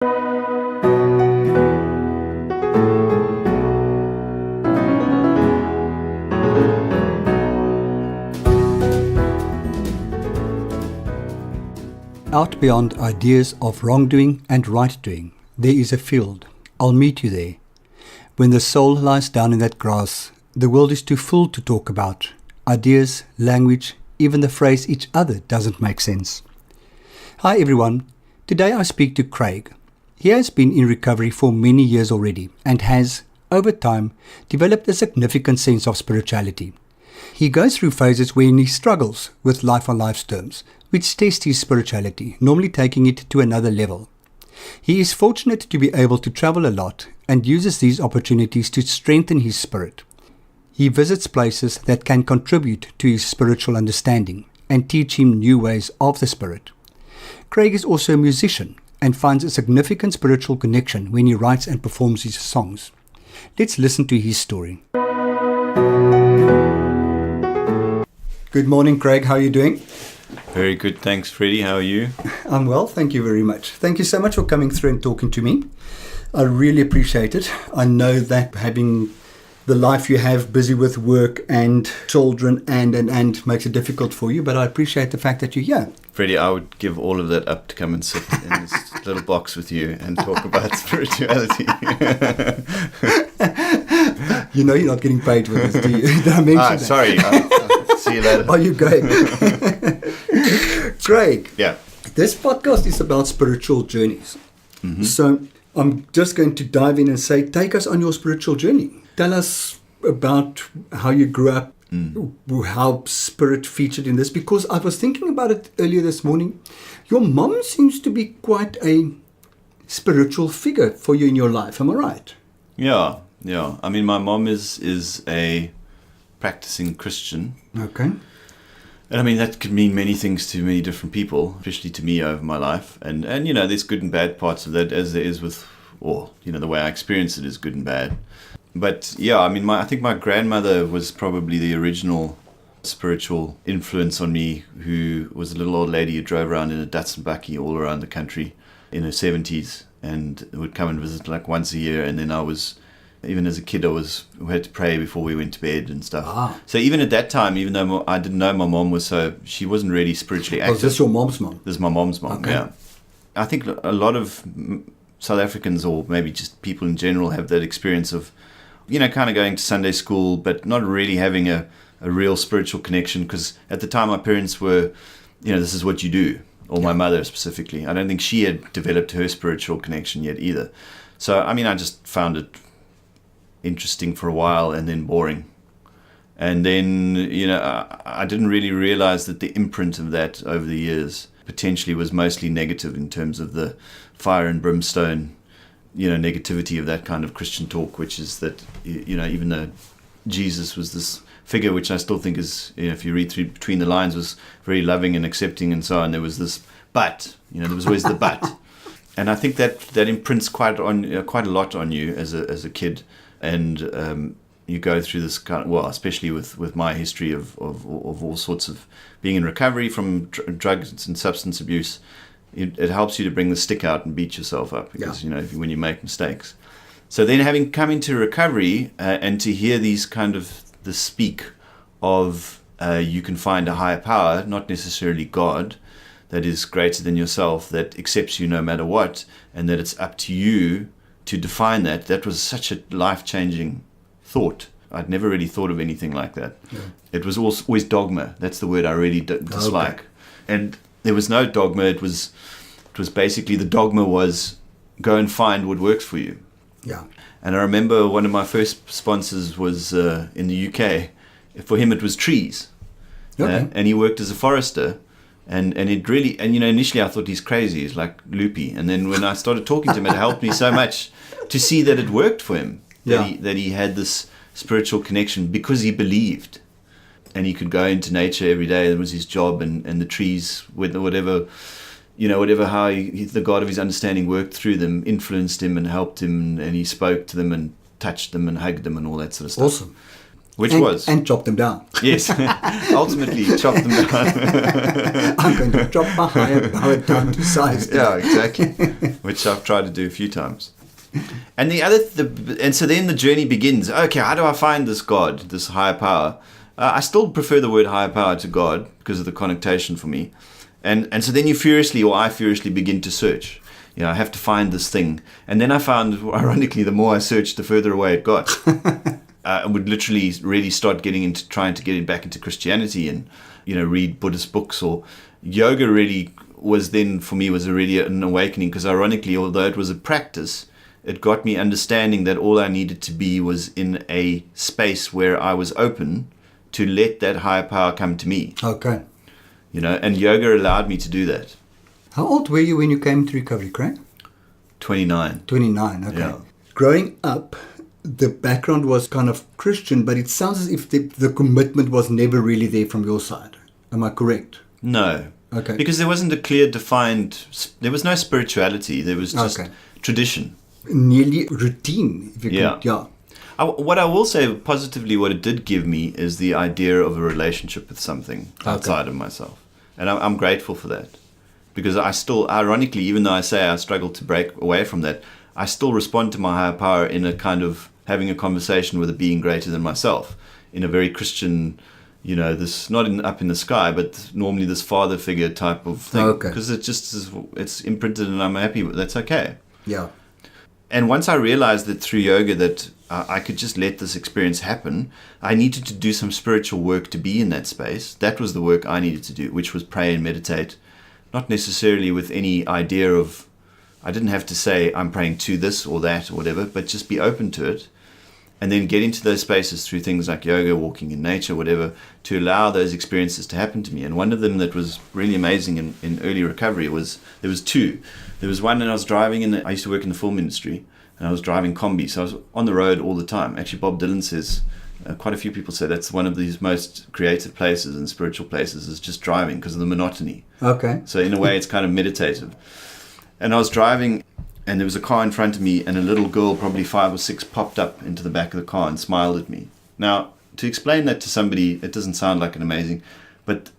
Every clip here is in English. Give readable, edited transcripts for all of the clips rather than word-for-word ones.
Out beyond ideas of wrongdoing and right-doing, there is a field. I'll meet you there. When the soul lies down in that grass, the world is too full to talk about. Ideas, language, even the phrase each other doesn't make sense. Hi everyone. Today I speak to Craig. He has been in recovery for many years already and has, over time, developed a significant sense of spirituality. He goes through phases when he struggles with life on life's terms, which test his spirituality, normally taking it to another level. He is fortunate to be able to travel a lot and uses these opportunities to strengthen his spirit. He visits places that can contribute to his spiritual understanding and teach him new ways of the spirit. Craig is also a musician and finds a significant spiritual connection when he writes and performs his songs. Let's listen to his story. Good morning, Craig. How are you doing? Very good, thanks, Freddie. How are you? I'm well, thank you very much. Thank you so much for coming through and talking to me. I really appreciate it. I know that having the life you have, busy with work and children and makes it difficult for you, but I appreciate the fact that you're here. Freddie, I would give all of that up to come and sit in this little box with you and talk about spirituality. You know you're not getting paid for this, do you? Did I mention that? Sorry. See you later. Are you going? Craig, Yeah. this podcast is about spiritual journeys. Mm-hmm. So I'm just going to dive in and say, take us on your spiritual journey. Tell us about how you grew up, how spirit featured in this, because I was thinking about it earlier this morning. Your mom seems to be quite a spiritual figure for you in your life. Am I right? Yeah. I mean, my mom is a practicing Christian. Okay. And I mean, that could mean many things to many different people, especially to me over my life. And you know, there's good and bad parts of that, as there is with, or, you know, the way I experience it is good and bad. But yeah, I mean, I think my grandmother was probably the original spiritual influence on me, who was a little old lady who drove around in a Datsun bakkie all around the country in her 70s and would come and visit like once a year. And then even as a kid, we had to pray before we went to bed and stuff. Ah. So even at that time, even though I didn't know my mom she wasn't really spiritually active. Was this your mom's mom? This is my mom's mom, okay. Yeah. I think a lot of South Africans, or maybe just people in general, have that experience of, you know, kind of going to Sunday school, but not really having a real spiritual connection, because at the time my parents were, you know, this is what you do, or my mother specifically. I don't think she had developed her spiritual connection yet either. So, I mean, I just found it interesting for a while and then boring. And then, you know, I didn't really realize that the imprint of that over the years potentially was mostly negative in terms of the fire and brimstone, you know, negativity of that kind of Christian talk, which is that, you know, even though Jesus was this figure, which I still think is, you know, if you read through between the lines, was very loving and accepting and so on, there was this but, you know, there was always the but. And I think that imprints quite a lot on you as a kid. And you go through this kind of, well, especially with my history of all sorts of being in recovery from drugs and substance abuse, it helps you to bring the stick out and beat yourself up, because, you know, when you make mistakes. So then having come into recovery and to hear these kind of the speak of you can find a higher power, not necessarily God, that is greater than yourself, that accepts you no matter what, and that it's up to you to define that was such a life-changing thought. I'd never really thought of anything like that. Yeah. It was always dogma. That's the word I really dislike. Okay. And there was no dogma. It was basically, the dogma was go and find what works for you. Yeah. And I remember one of my first sponsors was in the UK. For him, it was trees. Okay. And he worked as a forester. And it really, and you know, initially I thought he's crazy, he's like loopy. And then when I started talking to him, it helped me so much to see that it worked for him. That he had this spiritual connection because he believed. And he could go into nature every day. That was his job. And the trees, whatever how the God of his understanding worked through them, influenced him and helped him. And he spoke to them and touched them and hugged them and all that sort of stuff. Awesome. Which was? And chop them down. Yes, ultimately chop them down. I'm going to chop my higher power down to size. Yeah, exactly. Which I've tried to do a few times. And and so then the journey begins. Okay, how do I find this God, this higher power? I still prefer the word higher power to God because of the connotation for me. And so then I furiously begin to search. I have to find this thing. And then I found, ironically, the more I searched, the further away it got. I would literally really start getting into trying to get it back into Christianity and, read Buddhist books. Or yoga really was then, for me, was really an awakening because ironically, although it was a practice, it got me understanding that all I needed to be was in a space where I was open to let that higher power come to me. Okay. And yoga allowed me to do that. How old were you when you came to recovery, Craig? 29. 29, okay. Yeah. Growing up, the background was kind of Christian, but it sounds as if the commitment was never really there from your side. Am I correct? No. Okay. Because there wasn't a clear defined, there was no spirituality. There was just tradition. Nearly routine, if you could. Yeah. What I will say positively, what it did give me is the idea of a relationship with something outside of myself. And I'm grateful for that. Because I still, ironically, even though I say I struggle to break away from that, I still respond to my higher power in a kind of having a conversation with a being greater than myself in a very Christian, this not up in the sky, but normally this father figure type of thing. Okay. Because it's imprinted and I'm happy, that's okay. Yeah. And once I realized that through yoga that I could just let this experience happen, I needed to do some spiritual work to be in that space. That was the work I needed to do, which was pray and meditate. Not necessarily with any idea of, I didn't have to say I'm praying to this or that or whatever, but just be open to it and then get into those spaces through things like yoga, walking in nature, whatever, to allow those experiences to happen to me. And one of them that was really amazing in early recovery there was two. There was one, and I was driving I used to work in the film industry, and I was driving combi, so I was on the road all the time. Actually, Bob Dylan says, quite a few people say that's one of these most creative places and spiritual places is just driving because of the monotony. Okay. So in a way, it's kind of meditative. And I was driving, and there was a car in front of me, and a little girl, probably 5 or 6, popped up into the back of the car and smiled at me. Now, to explain that to somebody, it doesn't sound like an amazing, but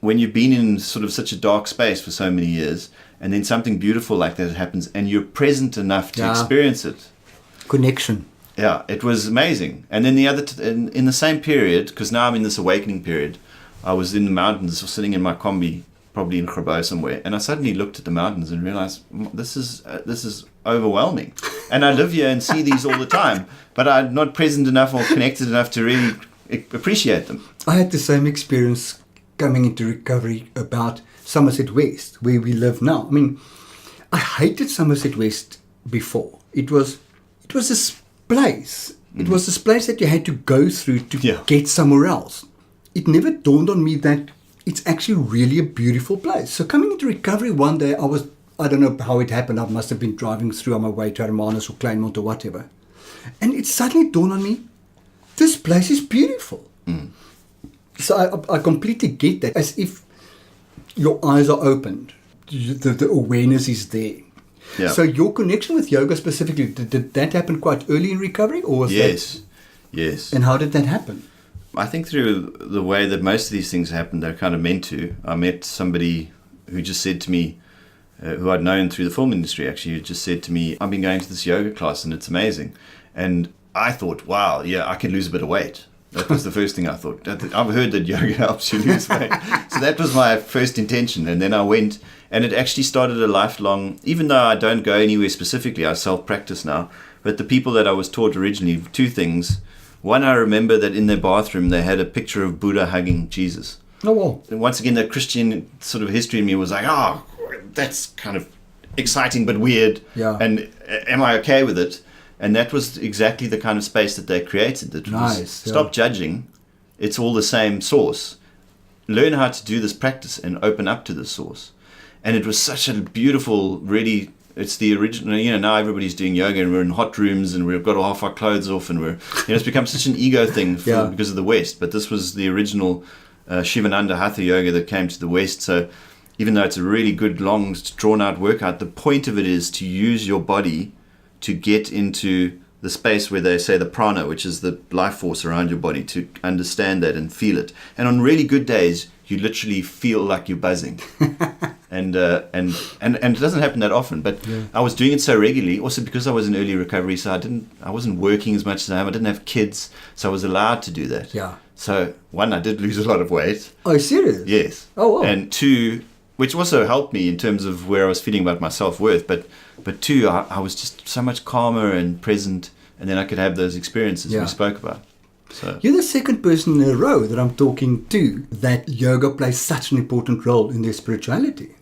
when you've been in sort of such a dark space for so many years, and then something beautiful like that happens, and you're present enough to experience it. Connection. Yeah, it was amazing. And then the other, in the same period, because now I'm in this awakening period, I was in the mountains, sitting in my combi, probably in Grabo somewhere, and I suddenly looked at the mountains and realized this is overwhelming. And I live here and see these all the time, but I'm not present enough or connected enough to really appreciate them. I had the same experience coming into recovery about Somerset West, where we live now. I mean, I hated Somerset West before. It was this place. It was this place that you had to go through to get somewhere else. It never dawned on me that it's actually really a beautiful place. So coming into recovery one day, I don't know how it happened. I must have been driving through on my way to Hermanus or Kleinmond or whatever. And it suddenly dawned on me, this place is beautiful. Mm. So I completely get that. As if your eyes are opened. The awareness is there. Yeah. So your connection with yoga specifically, did that happen quite early in recovery? Or was Yes. And how did that happen? I think through the way that most of these things happen, they're kind of meant to. I met somebody who just said to me, who I'd known through the film industry actually, who just said to me, I've been going to this yoga class and it's amazing. And I thought, wow, yeah, I can lose a bit of weight. That was the first thing I thought. I've heard that yoga helps you lose weight. So that was my first intention. And then I went, and it actually started a lifelong, even though I don't go anywhere specifically, I self-practice now. But the people that I was taught originally, two things. One, I remember that in their bathroom, they had a picture of Buddha hugging Jesus. Oh, wow. And once again, that Christian sort of history in me was like, oh, that's kind of exciting but weird. Yeah. And am I okay with it? And that was exactly the kind of space that they created. That was, stop judging. It's all the same source. Learn how to do this practice and open up to this source. And it was such a beautiful, really, it's the original, now everybody's doing yoga and we're in hot rooms and we've got half our clothes off and it's become such an ego thing because of the West. But this was the original Shivananda Hatha yoga that came to the West. So even though it's a really good, long, drawn out workout, the point of it is to use your body to get into the space where they say the prana, which is the life force around your body, to understand that and feel it. And on really good days, you literally feel like you're buzzing. And it doesn't happen that often, but I was doing it so regularly, also because I was in early recovery, so I wasn't working as much as I am. I didn't have kids, so I was allowed to do that. Yeah. So one, I did lose a lot of weight. Oh, serious? Yes. Oh, wow. And two, which also helped me in terms of where I was feeling about my self-worth, but two, I was just so much calmer and present, and then I could have those experiences we spoke about. So you're the second person in a row that I'm talking to that yoga plays such an important role in their spirituality.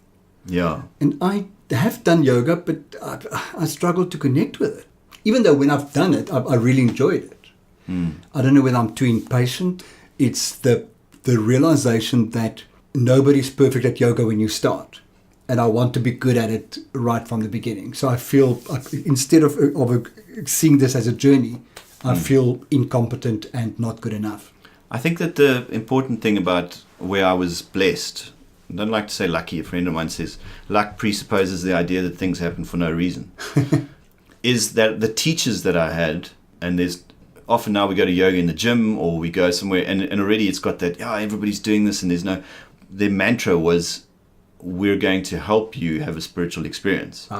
Yeah. And I have done yoga, but I struggle to connect with it. Even though when I've done it, I really enjoyed it. I don't know whether I'm too impatient. It's the realization that nobody's perfect at yoga when you start. And I want to be good at it right from the beginning. So I feel, instead of seeing this as a journey, I feel incompetent and not good enough. I think that the important thing about where I was blessed, I don't like to say lucky, a friend of mine says, luck presupposes the idea that things happen for no reason, is that the teachers that I had, and there's often now we go to yoga in the gym or we go somewhere, and already it's got that, everybody's doing this, and their mantra was, we're going to help you have a spiritual experience.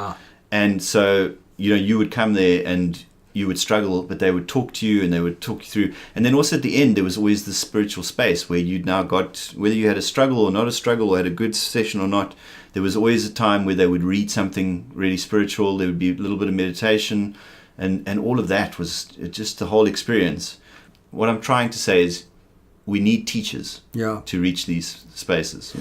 And so, you would come there and you would struggle, but they would talk to you and they would talk you through. And then also at the end, there was always this spiritual space where you'd now got, whether you had a struggle or not a struggle, or had a good session or not, there was always a time where they would read something really spiritual. There would be a little bit of meditation, and all of that was just the whole experience. What I'm trying to say is we need teachers to reach these spaces,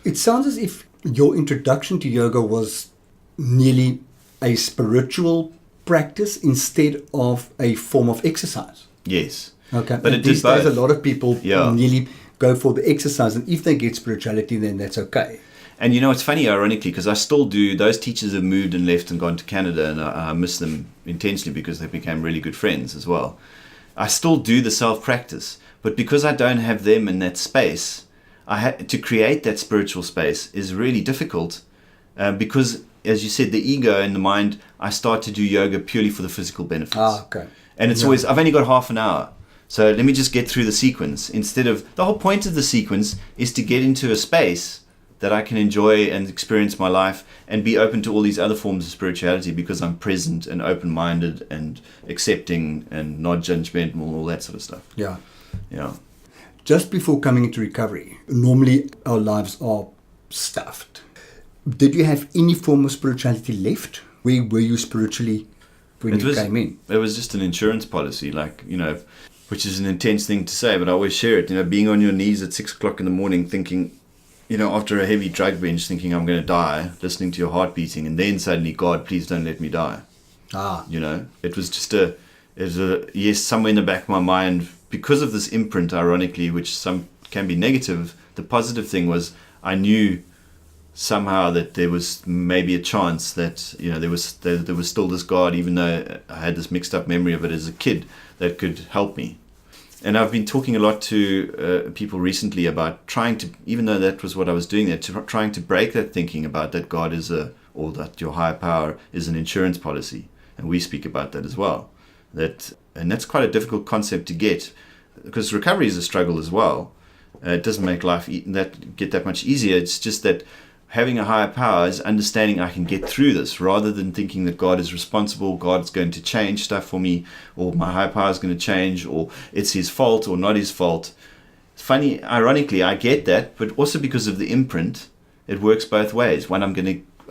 It sounds as if your introduction to yoga was nearly a spiritual practice instead of a form of exercise. Yes. Okay. But and these days, a lot of people nearly go for the exercise, and if they get spirituality, then that's okay. And it's funny, ironically, because I still do. Those teachers have moved and left and gone to Canada, and I miss them intensely because they became really good friends as well. I still do the self-practice, but because I don't have them in that space, I had to create that spiritual space is really difficult because, as you said, the ego and the mind, I start to do yoga purely for the physical benefits. Okay. And it's always, I've only got half an hour, so let me just get through the sequence. Instead of, the whole point of the sequence is to get into a space that I can enjoy and experience my life and be open to all these other forms of spirituality because I'm present and open-minded and accepting and not judgmental and all that sort of stuff. Yeah. Yeah. Just before coming into recovery, normally our lives are stuffed. Did you have any form of spirituality left? Where were you spiritually when you came in? It was just an insurance policy, which is an intense thing to say, but I always share it. Being on your knees at 6 o'clock in the morning thinking, after a heavy drug binge, thinking I'm going to die, listening to your heart beating, and then suddenly, God, please don't let me die. It was just yes, somewhere in the back of my mind, because of this imprint, ironically, which some can be negative, the positive thing was I knew somehow that there was maybe a chance that there was still this God, even though I had this mixed up memory of it as a kid, that could help me. And I've been talking a lot to people recently about trying to, even though that was what I was doing there, trying to break that thinking about that God is or that your higher power is an insurance policy, and we speak about that as well. And that's quite a difficult concept to get, because recovery is a struggle as well. It doesn't make life get that much easier. It's just that having a higher power is understanding I can get through this, rather than thinking that God is responsible, God's going to change stuff for me, or my higher power is going to change, or it's his fault or not his fault. It's funny, ironically, I get that, but also because of the imprint, it works both ways. One,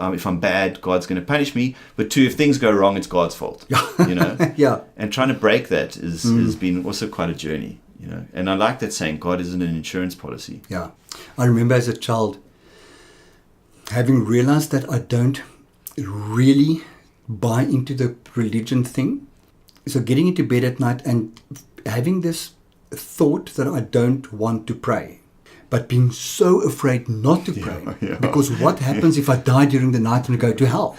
if I'm bad, God's going to punish me, but two, if things go wrong, it's God's fault. Yeah. And trying to break that has been also quite a journey. And I like that saying, God isn't an insurance policy. Yeah. I remember as a child having realized that I don't really buy into the religion thing. So getting into bed at night and having this thought that I don't want to pray, but being so afraid not to pray. Because what happens if I die during the night and go to hell?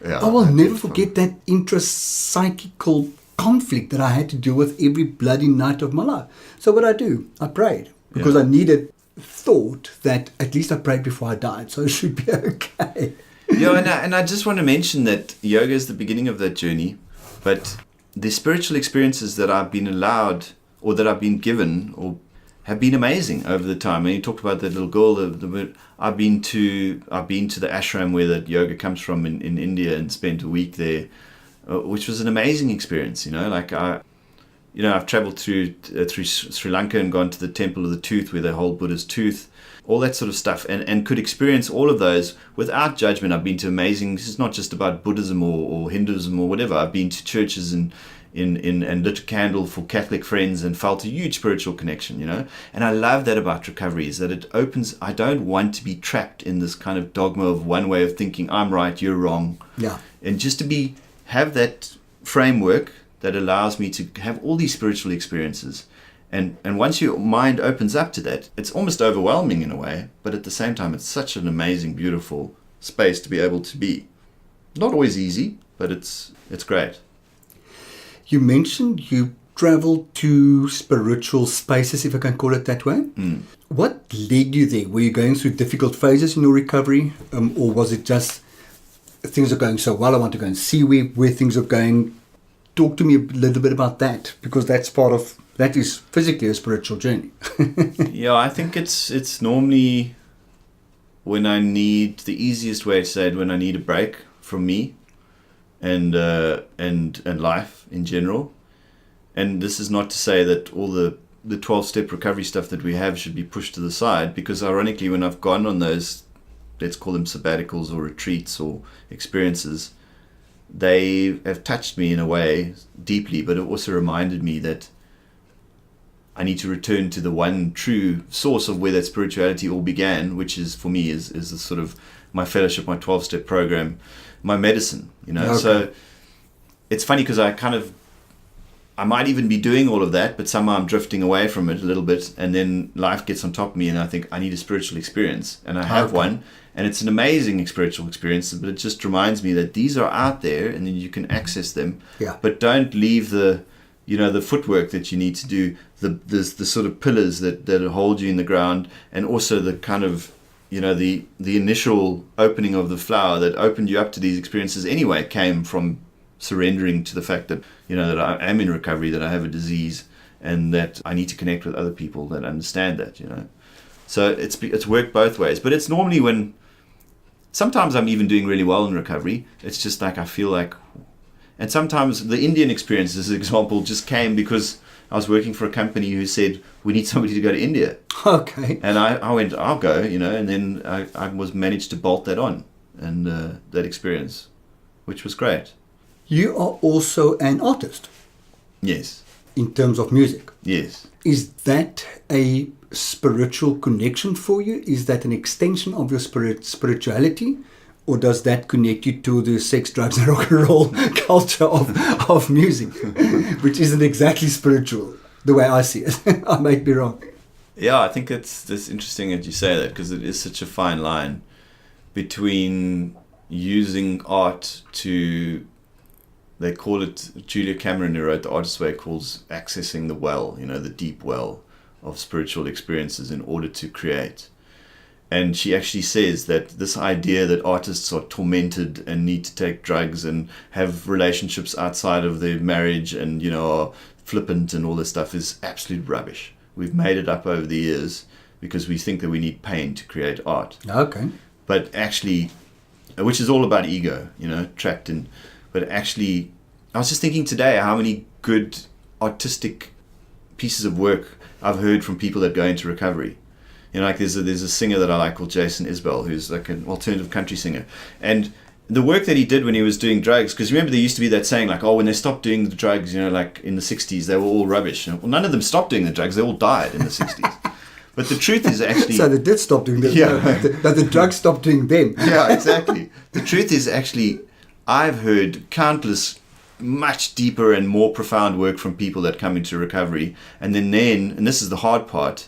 I will never forget that intra-psychical conflict that I had to deal with every bloody night of my life. So what I do, I prayed because I needed thought that at least I prayed before I died, so it should be okay. And I just want to mention that yoga is the beginning of that journey, but the spiritual experiences that I've been allowed or that I've been given or have been amazing over the time. And you talked about that little girl. I've been to the ashram where that yoga comes from in India and spent a week there, which was an amazing experience. I've traveled through Sri Lanka and gone to the Temple of the Tooth where they hold Buddha's tooth, all that sort of stuff, and could experience all of those without judgment. I've been to amazing. This is not just about Buddhism or Hinduism or whatever. I've been to churches and lit a candle for Catholic friends and felt a huge spiritual connection, And I love that about recovery, is that it opens. I don't want to be trapped in this kind of dogma of one way of thinking. I'm right, you're wrong. Yeah. And just to have that framework that allows me to have all these spiritual experiences. And once your mind opens up to that, it's almost overwhelming in a way, but at the same time, it's such an amazing, beautiful space to be able to be. Not always easy, but it's great. You mentioned you traveled to spiritual spaces, if I can call it that way. What led you there? Were you going through difficult phases in your recovery? Or was it just things are going so well, I want to go and see where things are going? Talk to me a little bit about that, because that is physically a spiritual journey. Yeah, I think it's normally when I need, the easiest way to say it, when I need a break from me and life in general. And this is not to say that all the 12-step recovery stuff that we have should be pushed to the side, because ironically, when I've gone on those, let's call them sabbaticals or retreats or experiences, they have touched me in a way deeply, but it also reminded me that I need to return to the one true source of where that spirituality all began, which is, for me, is the sort of my fellowship, my 12-step program, my medicine, Okay. So it's funny because I might even be doing all of that, but somehow I'm drifting away from it a little bit, and then life gets on top of me, and I think I need a spiritual experience, and I have one, and it's an amazing spiritual experience, but it just reminds me that these are out there, and then you can access them, but don't leave the footwork that you need to do, the sort of pillars that hold you in the ground, and also the kind of, the initial opening of the flower that opened you up to these experiences anyway came from surrendering to the fact that, that I am in recovery, that I have a disease, and that I need to connect with other people that understand that, So it's worked both ways. But it's normally when, sometimes I'm even doing really well in recovery. It's just like I feel like, and sometimes the Indian experience, as an example, just came because I was working for a company who said, we need somebody to go to India. Okay. And I went, I'll go, and then I was managed to bolt that on, and that experience, which was great. You are also an artist. Yes. In terms of music. Yes. Is that a spiritual connection for you? Is that an extension of your spirituality? Or does that connect you to the sex, drugs, and rock and roll culture of music, which isn't exactly spiritual, the way I see it? I might be wrong. Yeah, I think it's interesting that you say that, because it is such a fine line between using art to... They call it, Julia Cameron, who wrote The Artist's Way, calls accessing the well, the deep well of spiritual experiences in order to create. And she actually says that this idea that artists are tormented and need to take drugs and have relationships outside of their marriage and, are flippant and all this stuff is absolute rubbish. We've made it up over the years because we think that we need pain to create art. Okay. But actually, which is all about ego, trapped in... But actually, I was just thinking today how many good artistic pieces of work I've heard from people that go into recovery. Like there's a singer that I like called Jason Isbell, who's like an alternative country singer. And the work that he did when he was doing drugs, because remember there used to be that saying like, when they stopped doing the drugs, like in the 60s, they were all rubbish. Well, none of them stopped doing the drugs, they all died in the 60s. But the truth is actually... So they did stop doing them. Yeah. The drugs stopped doing them. Yeah, exactly. The truth is actually... I've heard countless, much deeper and more profound work from people that come into recovery. And then, and this is the hard part,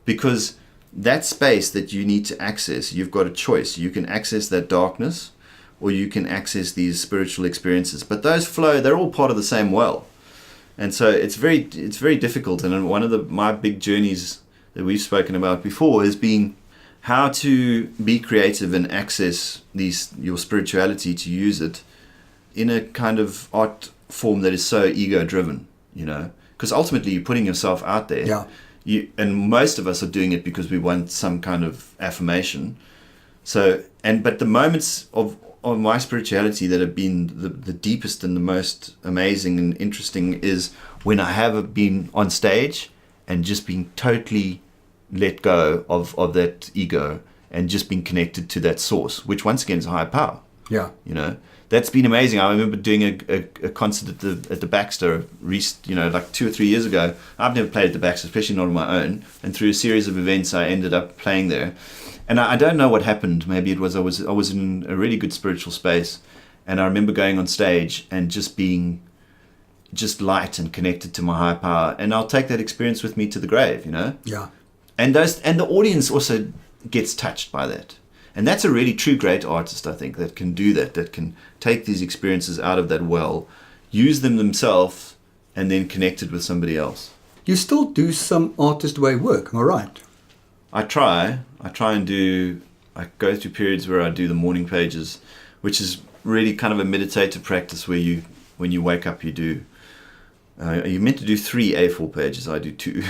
because that space that you need to access, you've got a choice. You can access that darkness, or you can access these spiritual experiences. But those flow, they're all part of the same well. And so it's very difficult. And one of my big journeys that we've spoken about before has been how to be creative and access your spirituality, to use it in a kind of art form that is so ego driven, because ultimately you're putting yourself out there. Yeah. And most of us are doing it because we want some kind of affirmation. But the moments of my spirituality that have been the deepest and the most amazing and interesting is when I have been on stage and just being totally let go of that ego and just being connected to that source, which once again is a higher power. Yeah. That's been amazing. I remember doing a concert at the Baxter, like 2 or 3 years ago. I've never played at the Baxter, especially not on my own. And through a series of events, I ended up playing there. And I don't know what happened. Maybe it was I was in a really good spiritual space, and I remember going on stage and just being just light and connected to my higher power. And I'll take that experience with me to the grave. Yeah. And the audience also gets touched by that. And that's a really true great artist, I think, that can do that can take these experiences out of that well, use them themselves, and then connect it with somebody else. You still do some artist way work, am I right? I try and I go through periods where I do the morning pages, which is really kind of a meditative practice where when you wake up, you're meant to do 3 A4 pages. I do 2.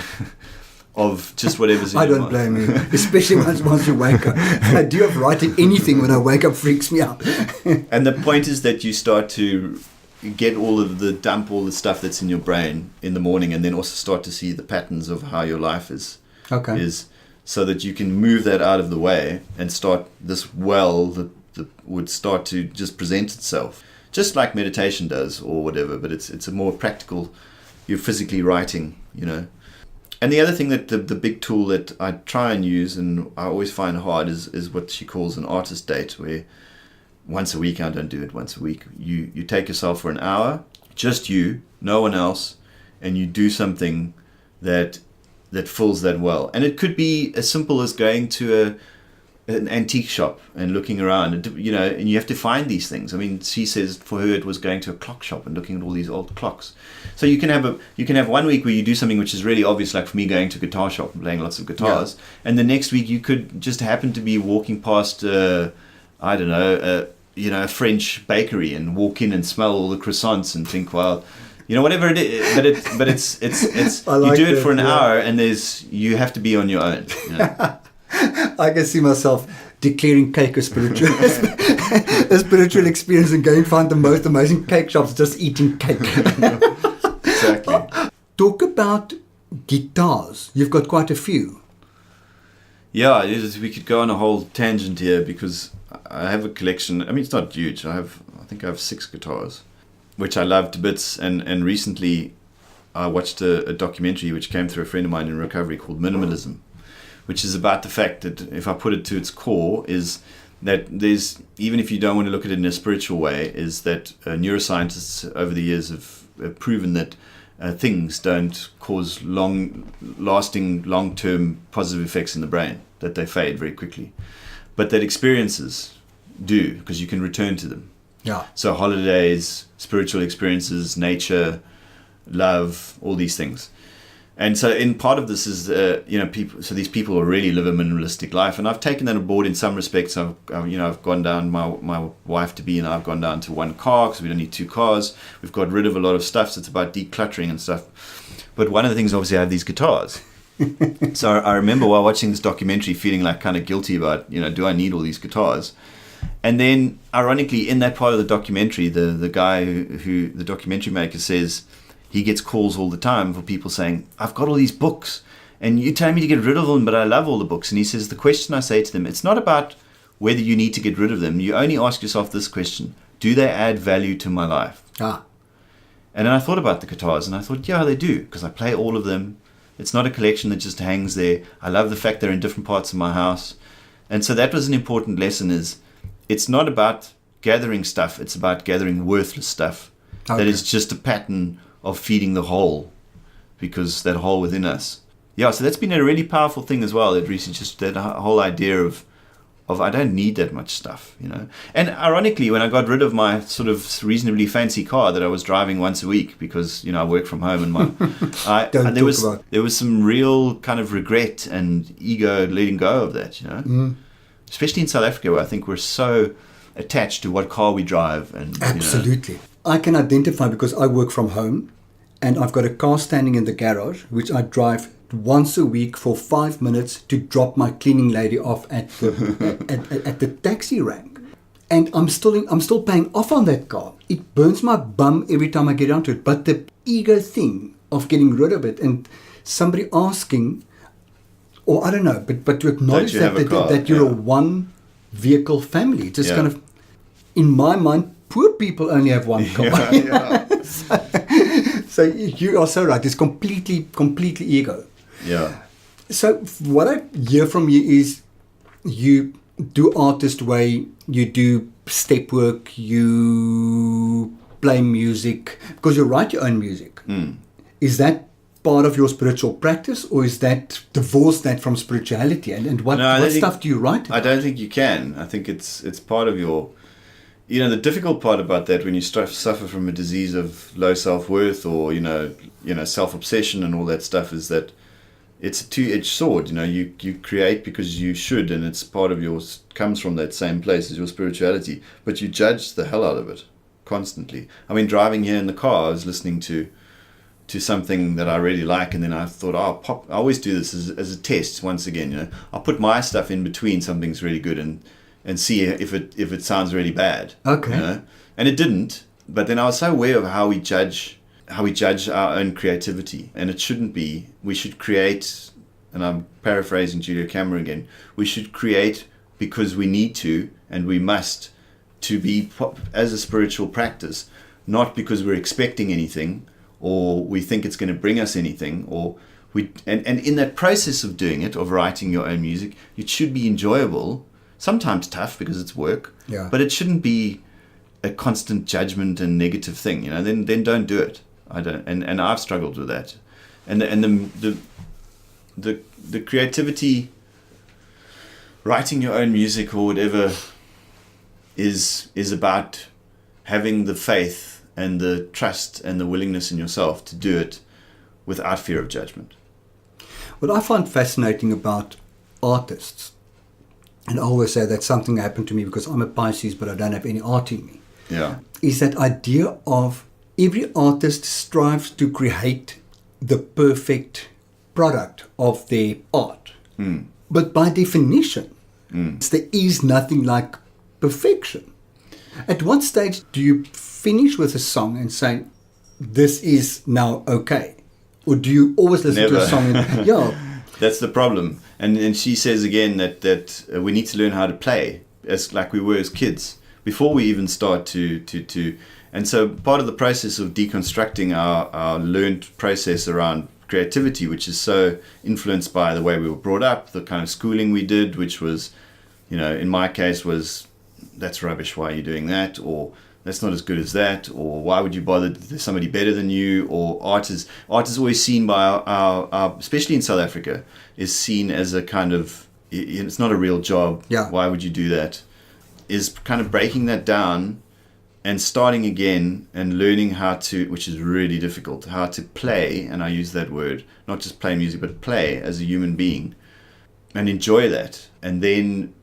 Of just whatever's in I your don't mind. blame you, especially once you wake up. The idea of writing anything when I wake up freaks me out. And the point is that you start to dump all the stuff that's in your brain in the morning, and then also start to see the patterns of how your life is, so that you can move that out of the way and start this well that would start to just present itself, just like meditation does or whatever. But it's a more practical. You're physically writing, And the other thing that the big tool that I try and use, and I always find hard, is what she calls an artist date, where once a week, I don't do it once a week, you take yourself for an hour, just you, no one else, and you do something that fills that well. And it could be as simple as going to an antique shop and looking around, and you have to find these things. I mean, she says for her it was going to a clock shop and looking at all these old clocks. So you can have 1 week where you do something which is really obvious, like for me going to a guitar shop and playing lots of guitars, and the next week you could just happen to be walking past a French bakery and walk in and smell all the croissants and think, well, whatever it is, but it's you do it for an hour, and you have to be on your own. I can see myself declaring cake a spiritual experience and going find the most amazing cake shops just eating cake. Exactly. Talk about guitars. You've got quite a few. Yeah, we could go on a whole tangent here because I have a collection. I mean, it's not huge. I think I have 6 guitars, which I love to bits. And recently I watched a documentary which came through a friend of mine in recovery called Minimalism, which is about the fact that, if I put it to its core, is that there's, even if you don't want to look at it in a spiritual way, is that neuroscientists over the years have proven that things don't cause long-lasting, long-term positive effects in the brain, that they fade very quickly. But that experiences do, because you can return to them. Yeah. So holidays, spiritual experiences, nature, love, all these things. And so, in part of this is, people. So these people really live a minimalistic life, and I've taken that aboard in some respects. I've gone down. My wife to be and I've gone down to 1 car because we don't need 2 cars. We've got rid of a lot of stuff. So it's about decluttering and stuff. But one of the things, obviously, I have these guitars. So I remember while watching this documentary, feeling like kind of guilty about, do I need all these guitars? And then, ironically, in that part of the documentary, the guy who the documentary maker says, he gets calls all the time for people saying, I've got all these books and you tell me to get rid of them, but I love all the books. And he says, the question I say to them, it's not about whether you need to get rid of them. You only ask yourself this question: do they add value to my life? And then I thought about the guitars and I thought, yeah, they do, because I play all of them. It's not a collection that just hangs there. I love the fact they're in different parts of my house. And so that was an important lesson, is it's not about gathering stuff. It's about gathering worthless stuff. That is just a pattern of feeding the hole, because that hole within us. Yeah, so that's been a really powerful thing as well, that recently, just that whole idea of I don't need that much stuff, And ironically, when I got rid of my sort of reasonably fancy car that I was driving once a week, because I work from home, and there was some real kind of regret and ego letting go of that, Especially in South Africa, where I think we're so attached to what car we drive, and absolutely. I can identify because I work from home and I've got a car standing in the garage, which I drive once a week for 5 minutes to drop my cleaning lady off at the, at the taxi rank. And I'm still paying off on that car. It burns my bum every time I get onto it. But the ego thing of getting rid of it and somebody asking, or I don't know, but to acknowledge that you're a one vehicle family, just kind of, in my mind, poor people only have one car. So you are so right. It's completely ego. Yeah. So what I hear from you is you do artist way, you do step work, you play music, because you write your own music. Is that part of your spiritual practice, or is that divorce that from spirituality? And what stuff do you write? I don't think you can. I think it's part of your, the difficult part about that, when you suffer from a disease of low self-worth or self-obsession and all that stuff, is that it's a two-edged sword. You create because you should, and it's part of yours, comes from that same place as your spirituality, but you judge the hell out of it constantly. I mean, driving here in the car, I was listening to something that I really like, and then I thought, I always do this as a test. Once again, I'll put my stuff in between something's really good and see if it sounds really bad. Okay. And it didn't. But then I was so aware of how we judge our own creativity, and it shouldn't be. We should create, and I'm paraphrasing Julia Cameron again, we should create because we need to and we must, to be as a spiritual practice, not because we're expecting anything or we think it's going to bring us anything, or and in that process of doing it, of writing your own music, it should be enjoyable, sometimes tough because it's work, but it shouldn't be a constant judgment and negative thing. Then don't do it. I don't, and I've struggled with that, and the creativity, writing your own music or whatever, is about having the faith and the trust and the willingness in yourself to do it without fear of judgment. What I find fascinating about artists, and I always say that's something that happened to me because I'm a Pisces but I don't have any art in me, is that idea of every artist strives to create the perfect product of their art. But by definition, there is nothing like perfection. At what stage do you finish with a song and say, this is now okay? Or do you always listen to a song and, That's the problem. And she says again that we need to learn how to play as like we were as kids before we even start to and so part of the process of deconstructing our learned process around creativity, which is so influenced by the way we were brought up, the kind of schooling we did, which was, in my case was, that's rubbish, why are you doing that? Or that's not as good as that, or why would you bother? There's somebody better than you. Or art is always seen by our especially in South Africa, is seen as a kind of, it's not a real job. Why would you do that? Is kind of breaking that down and starting again and learning how to, which is really difficult, how to play, and I use that word, not just play music, but play as a human being and enjoy that, and then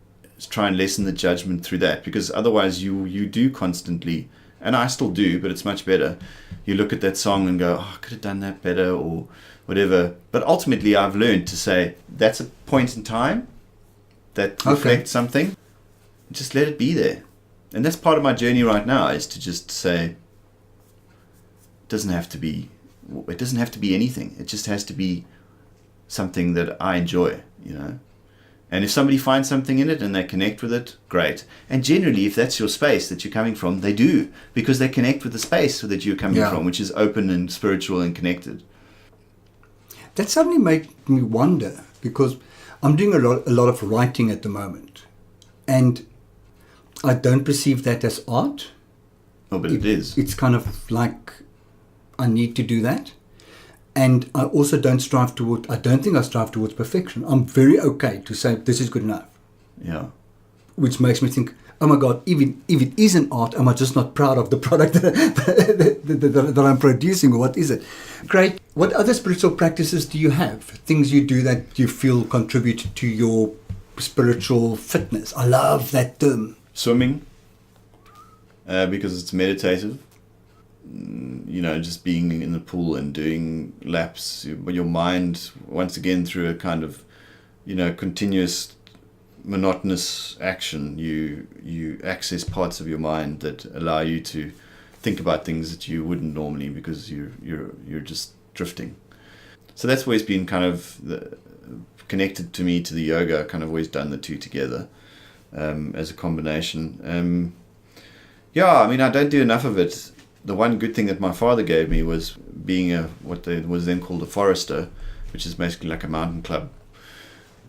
try and lessen the judgment through that, because otherwise you do constantly, and I still do, but it's much better, you look at that song and go, I could have done that better or whatever. But ultimately I've learned to say, that's a point in time that reflects something, just let it be there. And that's part of my journey right now, is to just say, it doesn't have to be anything, it just has to be something that I enjoy, And if somebody finds something in it and they connect with it, great. And generally, if that's your space that you're coming from, they do, because they connect with the space that you're coming from, which is open and spiritual and connected. That suddenly made me wonder, because I'm doing a lot of writing at the moment, and I don't perceive that as art. Oh, but it is. It's kind of like I need to do that. And I also don't strive towards perfection. I'm very okay to say this is good enough. Which makes me think, oh my God, even if it is an art, am I just not proud of the product that I'm producing, or what is it? Great. What other spiritual practices do you have? Things you do that you feel contribute to your spiritual fitness? I love that term. Swimming, because it's meditative. just being in the pool and doing laps, but your mind, once again, through a kind of, continuous monotonous action, you access parts of your mind that allow you to think about things that you wouldn't normally, because you're just drifting. So that's always been kind of connected to me to the yoga. Kind of always done the two together as a combination. I don't do enough of it. The one good thing that my father gave me was being what was then called a forester, which is basically like a mountain club,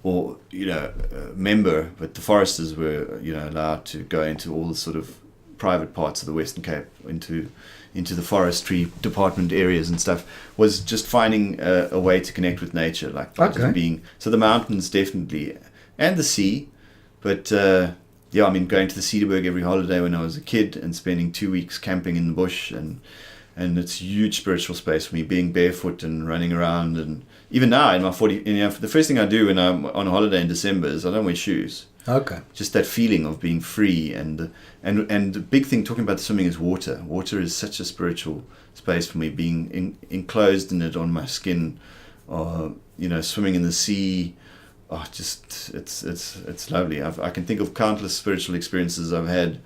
or a member. But the foresters were allowed to go into all the sort of private parts of the Western Cape, into the forestry department areas and stuff. Was just finding a way to connect with nature, like just being. So the mountains definitely, and the sea, but going to the Cederberg every holiday when I was a kid and spending 2 weeks camping in the bush, and it's a huge spiritual space for me, being barefoot and running around. And even now in my 40, the first thing I do when I'm on a holiday in December is I don't wear shoes. Okay. Just that feeling of being free, and the big thing talking about swimming is water. Water is such a spiritual space for me, being enclosed in it on my skin, swimming in the sea. Oh, just it's lovely. I can think of countless spiritual experiences I've had,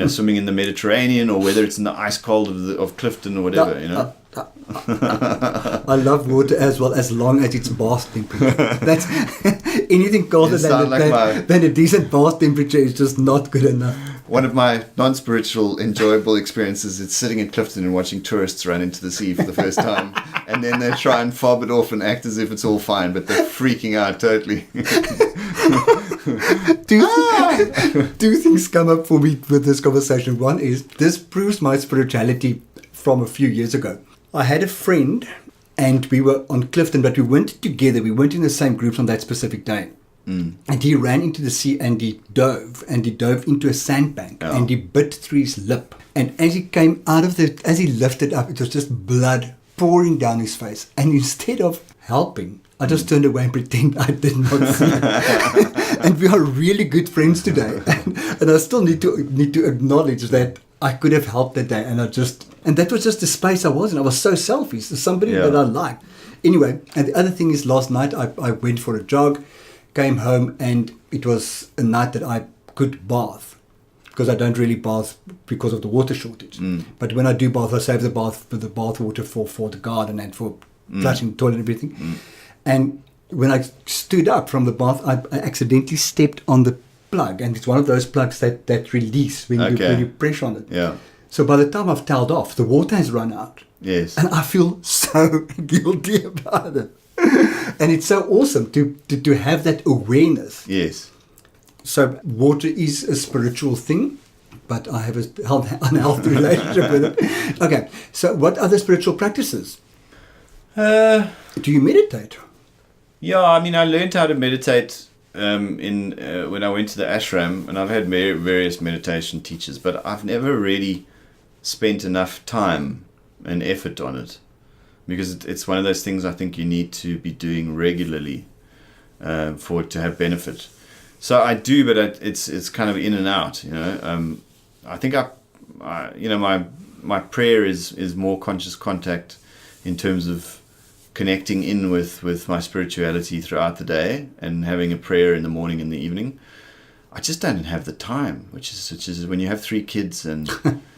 swimming in the Mediterranean, or whether it's in the ice cold of Clifton or whatever. I love water as well, as long as it's bath temperature. That's anything colder than a decent bath temperature is just not good enough. One of my non-spiritual enjoyable experiences is sitting in Clifton and watching tourists run into the sea for the first time, and then they try and fob it off and act as if it's all fine, but they're freaking out totally. Two things come up for me with this conversation. One is, this proves my spirituality from a few years ago. I had a friend, and we were on Clifton, but we weren't together. We weren't in the same groups on that specific day. And he ran into the sea and he dove into a sandbank, and he bit through his lip. And as he came out of as he lifted up, it was just blood pouring down his face. And instead of helping, I just turned away and pretend I did not see it. And we are really good friends today. And I still need to acknowledge that I could have helped that day, and that was just the space I was in. I was so selfish. Somebody that I liked. Anyway, and the other thing is, last night I went for a jog, came home, and it was a night that I could bath, because I don't really bath because of the water shortage. But when I do bath, I save the bath water for the garden and for flushing the toilet and everything. And when I stood up from the bath, I accidentally stepped on the plug, and it's one of those plugs that release when you press on it. Yeah. So by the time I've toweled off, the water has run out. Yes. And I feel so guilty about it. And it's so awesome to have that awareness. Yes. So water is a spiritual thing, but I have an unhealthy relationship with it. Okay, so what other spiritual practices? Do you meditate? Yeah, I learned how to meditate when I went to the ashram, and I've had various meditation teachers, but I've never really spent enough time and effort on it, because it's one of those things I think you need to be doing regularly for it to have benefit. So I do, but it's kind of in and out. I think my prayer is more conscious contact in terms of connecting in with my spirituality throughout the day, and having a prayer in the morning and the evening. I just don't have the time, which is when you have 3 kids, and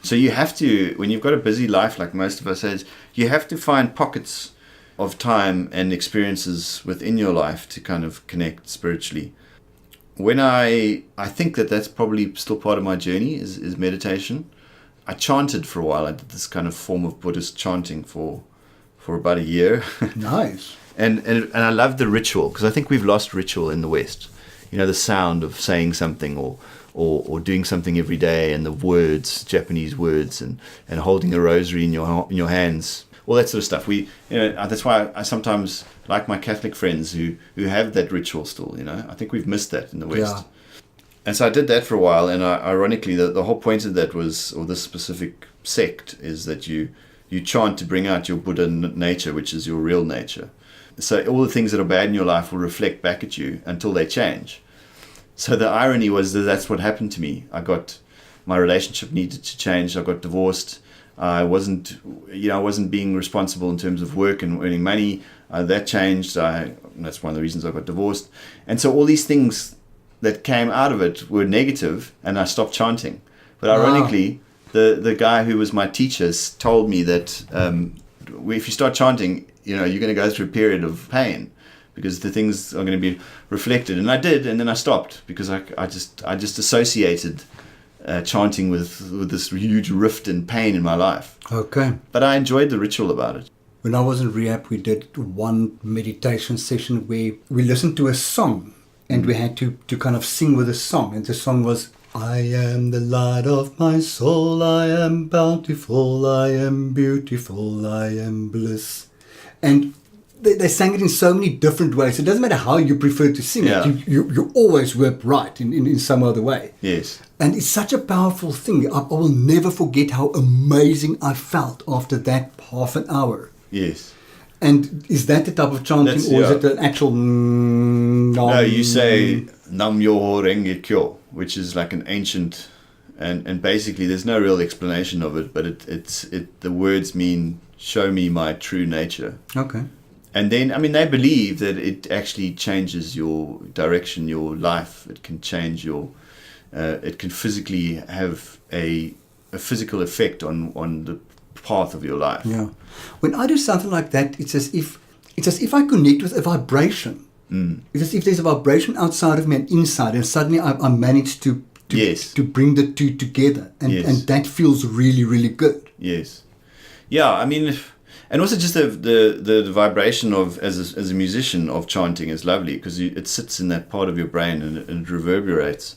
so you have to, when you've got a busy life like most of us has, you have to find pockets of time and experiences within your life to kind of connect spiritually. When I think that's probably still part of my journey is meditation. I chanted for a while. I did this kind of form of Buddhist chanting for about a year. Nice. And I love the ritual, because I think we've lost ritual in the West. The sound of saying something or doing something every day, and the words, Japanese words, and holding a rosary in your hands, all that sort of stuff. That's why I sometimes like my Catholic friends who have that ritual still. I think we've missed that in the West. Yeah. And so I did that for a while, and ironically, the whole point of that was, or this specific sect, is that you chant to bring out your Buddha nature, which is your real nature. So all the things that are bad in your life will reflect back at you until they change. So the irony was that's what happened to me. My relationship needed to change. I got divorced. I wasn't being responsible in terms of work and earning money. That changed. That's one of the reasons I got divorced. And so all these things that came out of it were negative, and I stopped chanting. But ironically, the guy who was my teacher told me that if you start chanting, you're going to go through a period of pain because the things are going to be reflected. And I did, and then I stopped because I just associated chanting with this huge rift and pain in my life. Okay. But I enjoyed the ritual about it. When I was in rehab, we did one meditation session where we listened to a song and we had to kind of sing with a song. And the song was, I am the light of my soul, I am bountiful, I am beautiful, I am bliss. And they sang it in so many different ways. It doesn't matter how you prefer to sing it. You always work right in some other way. Yes. And it's such a powerful thing. I will never forget how amazing I felt after that half an hour. Yes. And is that the type of chanting, is it an actual... No, you say Nam Myoho Renge Kyo, which is like an ancient... And basically there's no real explanation of it, but the words mean, show me my true nature. Okay. And then, they believe that it actually changes your direction, your life. It can change it can physically have a physical effect on the path of your life. Yeah. When I do something like that, it's as if I connect with a vibration. It's as if there's a vibration outside of me and inside, and suddenly I manage to bring the two together, and that feels really, really good. Yes. Yeah, and also just the vibration of as a musician of chanting is lovely because it sits in that part of your brain and it reverberates.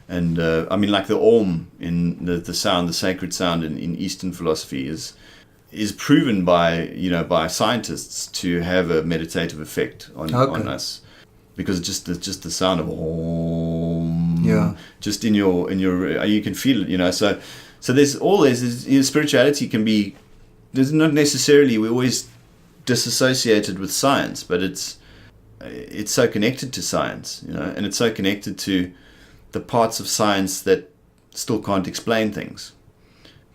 And like the Om in the sound, the sacred sound in Eastern philosophy is proven by scientists to have a meditative effect on us, because just the sound of Om, just in your you can feel it, So there's always spirituality can be. There's not necessarily, we're always disassociated with science, but it's so connected to science, and it's so connected to the parts of science that still can't explain things,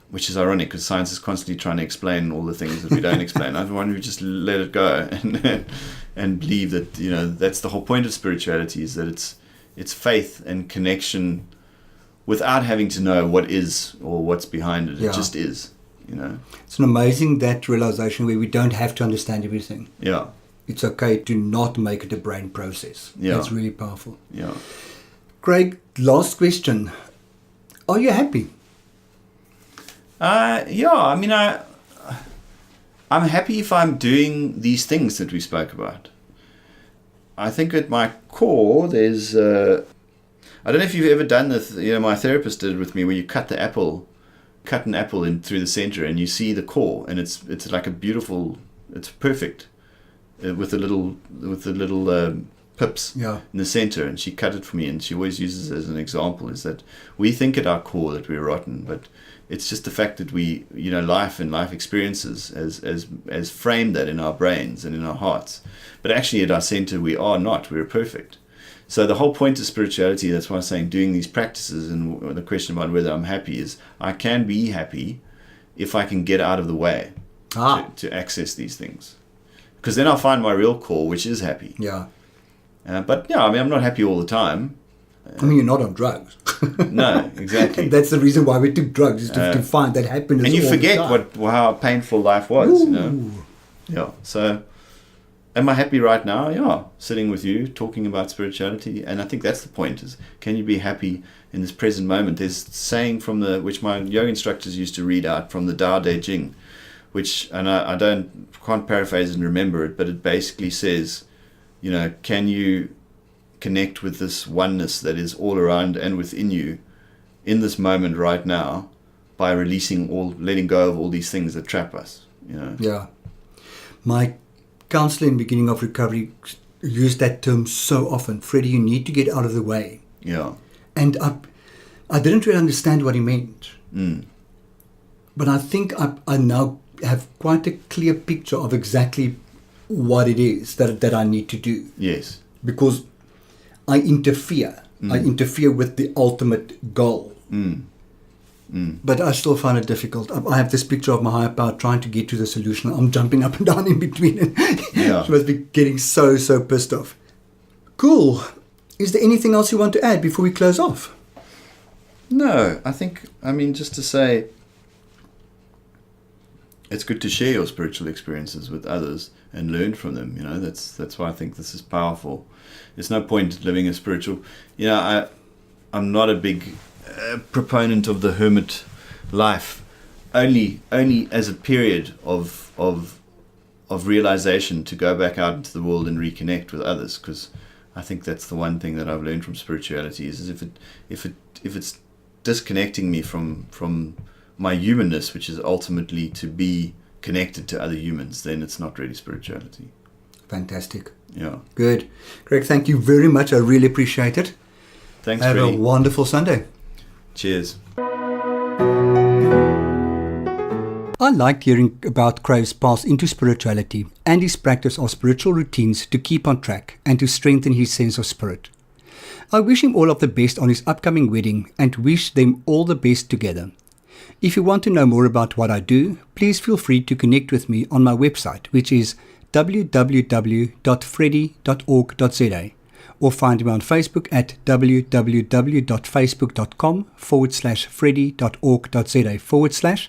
which is ironic because science is constantly trying to explain all the things that we don't explain. I wonder if we just let it go and believe that, that's the whole point of spirituality, is that it's faith and connection without having to know what is or what's behind it. It just is. It's an amazing that realization where we don't have to understand everything. Yeah. It's okay to not make it a brain process. Yeah. That's really powerful. Yeah. Craig, last question. Are you happy? Yeah. I'm happy if I'm doing these things that we spoke about. I think at my core there's I don't know if you've ever done this, my therapist did it with me, where you cut an apple in through the center and you see the core, and it's like it's perfect with the little pips in the center. And she cut it for me, and she always uses it as an example, is that we think at our core that we're rotten, but it's just the fact that we, life and life experiences as framed that in our brains and in our hearts, but actually at our center we are not, we're perfect. So the whole point of spirituality, that's why I'm saying doing these practices, and the question about whether I'm happy is, I can be happy if I can get out of the way to access these things. Because then I'll find my real core, which is happy. Yeah. But I'm not happy all the time. You're not on drugs. No, exactly. That's the reason why we took drugs, is to find that happiness. And you all forget the time. how painful life was, Yeah. So am I happy right now? Yeah. Sitting with you, talking about spirituality. And I think that's the point, is can you be happy in this present moment? There's a saying which my yoga instructors used to read out from the Tao Te Ching, and I can't paraphrase and remember it, but it basically says, can you connect with this oneness that is all around and within you in this moment right now by letting go of all these things that trap us, Yeah. My counselor in beginning of recovery used that term so often. Freddie, you need to get out of the way. Yeah. And I didn't really understand what he meant. Mm. But I think I now have quite a clear picture of exactly what it is that I need to do. Yes. Because I interfere. I interfere with the ultimate goal. Mm. But I still find it difficult. I have this picture of my higher power trying to get to the solution. I'm jumping up and down in between. Yeah. She must be getting so pissed off. Cool. Is there anything else you want to add before we close off? No, just to say, it's good to share your spiritual experiences with others and learn from them. That's why I think this is powerful. There's no point living a spiritual. I'm not a big proponent of the hermit life. Only as a period of realization to go back out into the world and reconnect with others. Because I think that's the one thing that I've learned from spirituality is if it's disconnecting me from my humanness, which is ultimately to be connected to other humans, then it's not really spirituality. Fantastic. Yeah. Good. Greg, thank you very much. I really appreciate it. Thanks, Have Freddie. a wonderful Sunday. Cheers. I liked hearing about Crave's path into spirituality and his practice of spiritual routines to keep on track and to strengthen his sense of spirit. I wish him all of the best on his upcoming wedding and wish them all the best together. If you want to know more about what I do, please feel free to connect with me on my website, which is www.freddy.org.za, or find me on Facebook at www.facebook.com/freddy.org.za/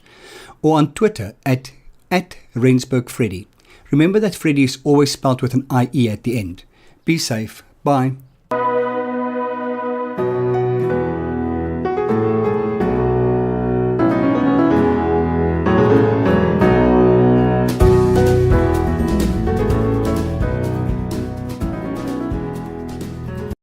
or on Twitter at @RensburgFreddy. Remember that Freddy is always spelled with an IE at the end. Be safe. Bye.